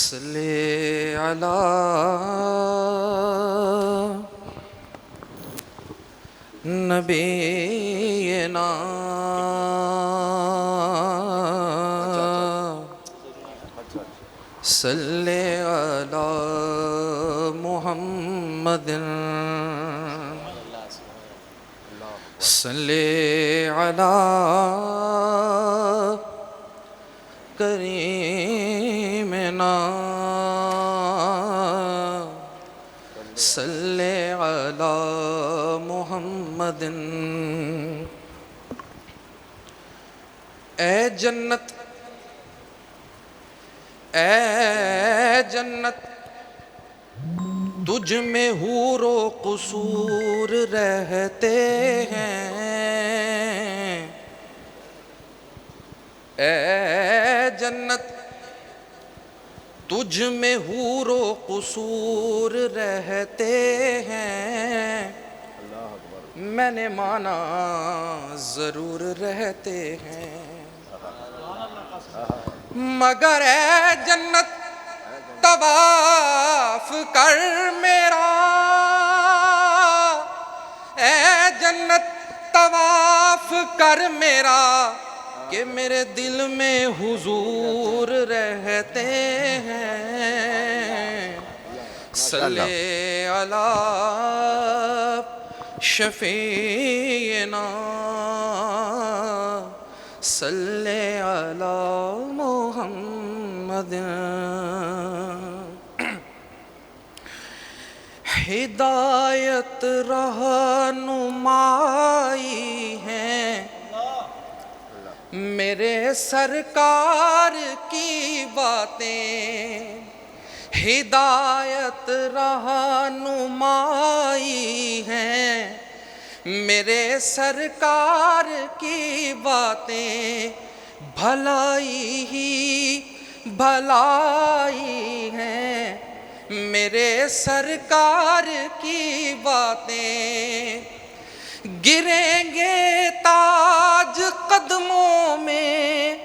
صلی علی نبینا صلی علی محمد صلی علی کریمنا صلی علی محمد۔ اے جنت تجھ میں حور و قصور رہتے ہیں، اے جنت تجھ میں حور و قصور رہتے ہیں، میں نے مانا ضرور رہتے ہیں، مگر اے جنت طواف کر میرا، اے جنت طواف کر میرا، کہ میرے دل میں حضور رہتے ہیں، صلی علی شفیعنا صلی علی محمد۔ ہدایت رہنمائی ہے میرے سرکار کی باتیں، ہدایت رہنمائی ہے میرے سرکار کی باتیں، بھلائی ہی بھلائی ہے میرے سرکار کی باتیں، گریں گے تاج قدموں میں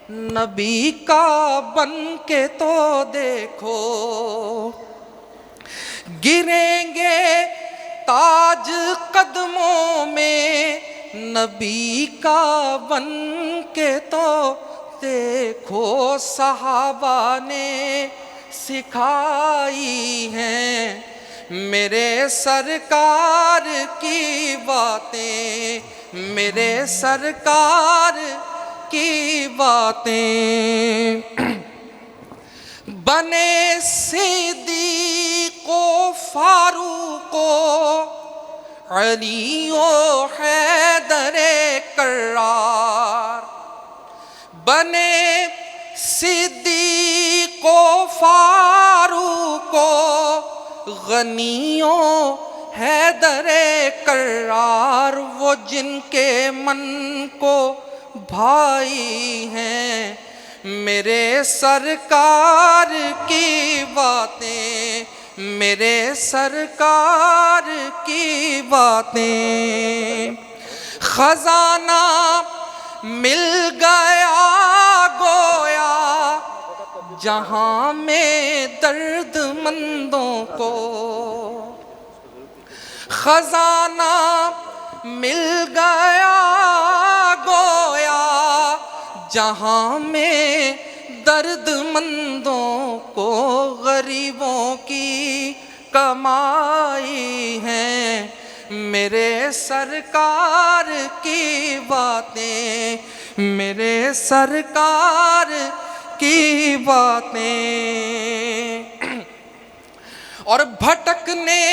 نبی کا بن کے تو دیکھو، گریں گے تاج قدموں میں نبی کا بن کے تو دیکھو، صحابہ نے سکھائی ہیں میرے سرکار کی باتیں، میرے سرکار کی باتیں، بنے صدیق و فاروق و علی و حیدر کرار، بنے صدیق و فاروق و غنی و حیدر کرار، وہ جن کے من کو بھائی ہیں میرے سرکار کی باتیں، میرے سرکار کی باتیں، خزانہ مل گیا گویا جہاں میں درد مندوں کو، خزانہ مل گیا گویا جہاں میں درد مندوں کو، غریبوں کی کمائی ہے میرے سرکار کی باتیں، میرے سرکار کی باتیں، اور بھٹکنے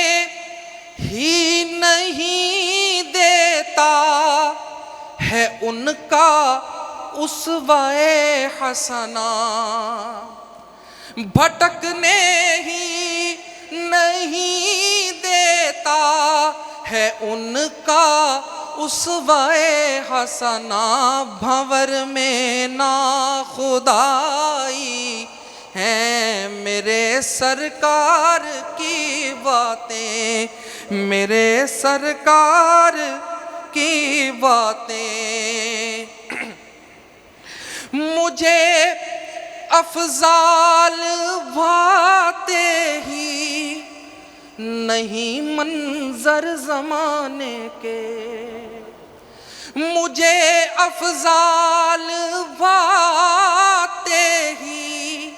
ہی نہیں دیتا ہے ان کا اسوہ حسنہ، بھٹکنے ہی نہیں دیتا ہے ان کا اسوہ حسنہ، بھنور میں نا خدائی ہیں میرے سرکار کی باتیں، میرے سرکار کی باتیں، مجھے افضال نہیں منظر زمانے کے، مجھے افضال بھاتے ہی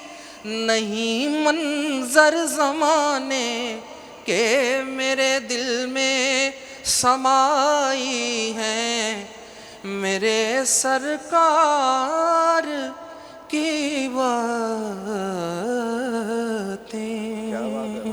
نہیں منظر زمانے کے، میرے دل میں سمائی ہیں میرے سرکار کی بات